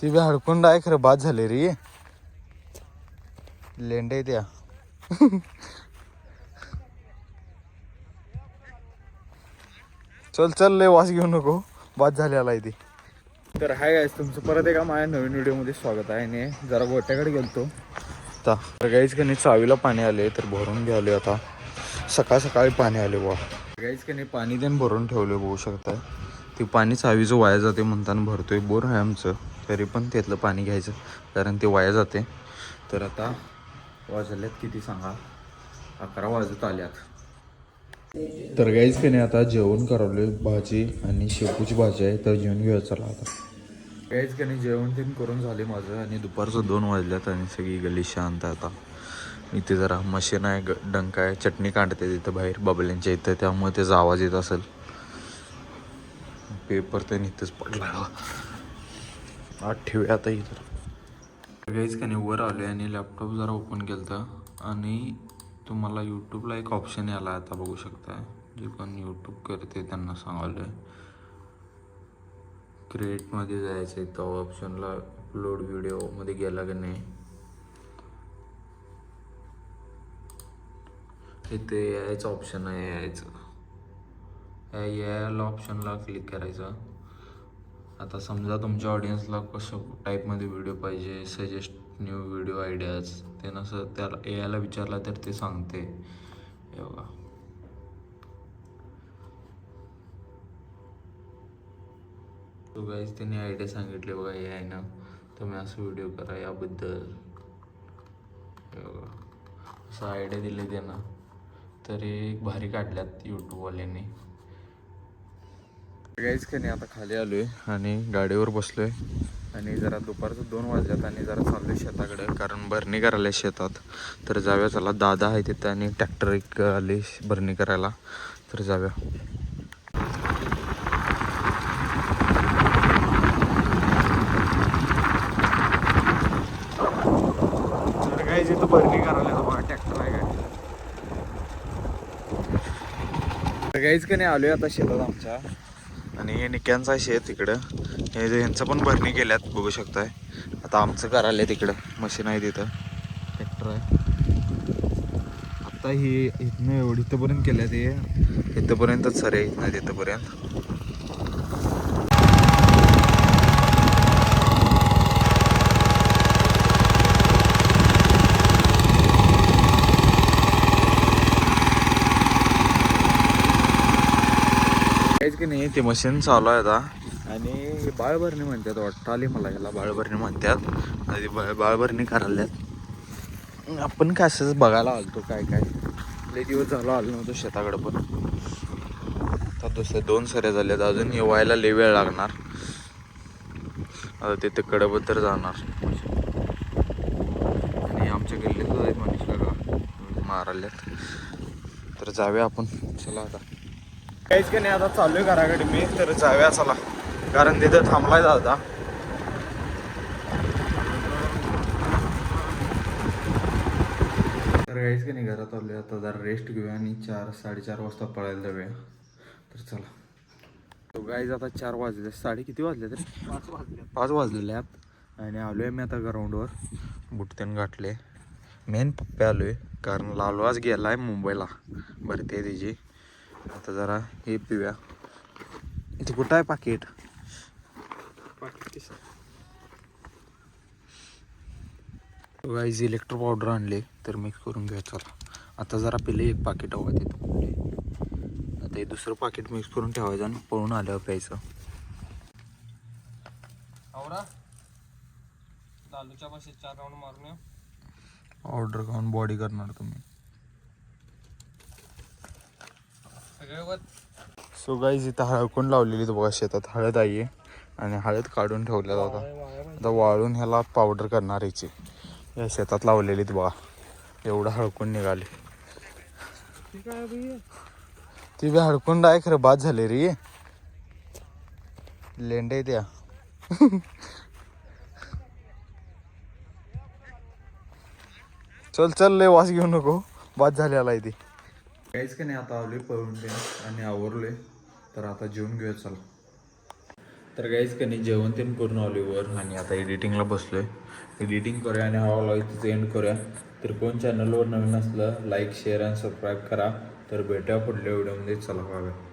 ती बी हडकुंड आहे खरं बाद झाले रे लेंड आहे त्या चल चल लय वास घेऊ नको बाद झालेला आहे ती. तर हाय गाईस तुमचं परत एका माझ्या नवीन व्हिडिओमध्ये स्वागत आहे. आणि जरा गोट्याकडे गेलतो आता गाईच कणी चावीला पाणी आले तर भरून घ्याले. आता सकाळ सकाळी पाणी आले बुवा गाईच कणी पाणी देऊन भरून ठेवले बघू शकताय. ती पाणी चावीचं वाया जाते म्हणताना भरतोय. बोर आहे आमचं तरी पण त्यातलं पाणी घ्यायचं कारण ते वाया जाते. तर आता वाजल्यात किती सांगा 11 वाजत आल्यात. तर गाईच की नाही आता जेवण करावले भाजी आणि शेपूची भाजी आहे तर जेवण घेऊया चला. आता गाईच की नाही जेवण तीन करून झाले माझं आणि दुपारचं 2 वाजल्यात आणि सगळी गल्ली शांत आहे. आता इथे जरा मशीन आहे डंका आहे चटणी काढते तिथं बाहेर बबल्यांच्या इथं त्यामुळे त्याचा आवाज येत असेल. पेपर तर इथंच पडला आत ठेवूया आता इथं. गाईच की नाही वर आले आणि लॅपटॉप जरा ओपन केलं आणि तुम्हाला यूट्यूबला एक ऑप्शन यायला आता बघू शकताय. जे कोण यूट्यूब करते त्यांना सांगायला क्रिएटमध्ये जायचं आहे. तो ऑप्शनला अपलोड व्हिडिओमध्ये गेला की नाही इथे यायचं ऑप्शन आहे. यायला ऑप्शनला क्लिक करायचं. आता समजा तुमच्या ऑडियन्सला कसं टाईपमध्ये व्हिडिओ पाहिजे सजेस्ट न्यू व्हिडिओ आयडियाज ते नसं त्याला यायला विचारला तर ते सांगते. हे बघा तो गाईज त्यांनी आयडिया सांगितले बघा हे आहे ना तुम्ही असं व्हिडिओ करा याबद्दल. हे बघा असं आयडिया दिले त्यांना तर एक भारी काढल्यात यूट्यूबवाल्यांनी. गाईज की नाही आता खाली आलो आहे आणि गाडीवर बसलो आहे आणि जरा दुपारचं 2 वाजल्यात आणि जरा चाललो आहे शेताकडे कारण भरणी करायला शेतात. तर जाऊया चला. दादा आहे तिथं आणि ट्रॅक्टर एक आले भरणी करायला तर जाऊया. तर गाईज इथं भरणी करायला बघा ट्रॅक्टर आहे काय. तर गाईज की नाही आलो आहे आता शेतात आमच्या आणि हे निक्यांचं शेत इकडं हे यांचं पण भरणी केल्यात बघू शकताय. आता आमचं करायला तिकडं मशीन आहे तिथं ट्रॅक्टर आहे. आता ही इथनं एवढी इथंपर्यंत केल्या ते इथंपर्यंतच सर आहे इथनं तिथंपर्यंत. काहीच की नाही ते मशीन चालू आहे आता आणि बाळभरणी म्हणतात वाटतं आली मला ह्याला बाळभरणी म्हणतात. आणि बाळभरणी करायल्यात. आपण काय असंच बघायला आलतो काय काय लई दिवस झाला आलो नव्हतो शेताकडं. पण आता दुसऱ्या 2 सऱ्या झाल्यात अजून हे व्हायला लई वेळ लागणार. आता तिथे कडबद्दल जाणार आणि आमच्या गल्लीत आहेत मनीष काका माराल्यात तर जाऊया आपण चला. आता काहीच का नाही आता चालू आहे घराकडे मी तर जाऊया चला कारण तिथं थांबलाय दादा. तर काहीच का नाही घरात आलोय आता जरा रेस्ट घेऊया आणि 4-4:30 वाजता पळायला जाऊया. तर चला. तो गाईज आता 4 वाजले साडे किती वाजले तरी 5 वाजलेले आहेत आणि आलोय मी आता ग्राउंडवर. बुटतेन गाठले मेन पप्पे आलोय कारण लालू आज गेलाय मुंबईला भरती आहे तिची. आता जरा हे पिऊया. इथे कुठं आहे पाकिट गाईज इलेक्ट्रो पावडर आणले तर मिक्स करून घ्या चला. आता जरा पिले एक पाकिट हवं तिथं आता हे दुसरं पाकिट मिक्स करून ठेवायचं आणि पळून आल्यावर प्यायचं. लालूच्या पाशी 4 राऊंड मारून ऑर्डर खाऊन बॉडी करणार तुम्ही. सो गाईज इथं हळकुंड लावलेली बघा शेतात हळद आहे आणि हळद काढून ठेवल्या जातात. आता वाळून ह्याला पावडर करणार याची या शेतात लावलेली बघा. एवढं हळकुंड निघाले. ती बी हळकुंड आहे खरं बाद झाले रे लेंड आहे त्या चल चल लय वास घेऊ नको बाद झालेला आहे ती. काहीच का नाही आता आलोय पळून ते आणि आवरलोय तर आता जेवून घेऊया चला. तर काहीच का नाही जेवण तेन करून आलो वर आणि आता एडिटिंगला बसलोय. एडिटिंग करूया आणि हा व्लॉग इथंच एंड करूया. तर कोण चॅनलवर नवीन असलं लाईक शेअर आणि सबस्क्राईब करा. तर भेटूया पुढल्या व्हिडिओमध्ये. चला बाय.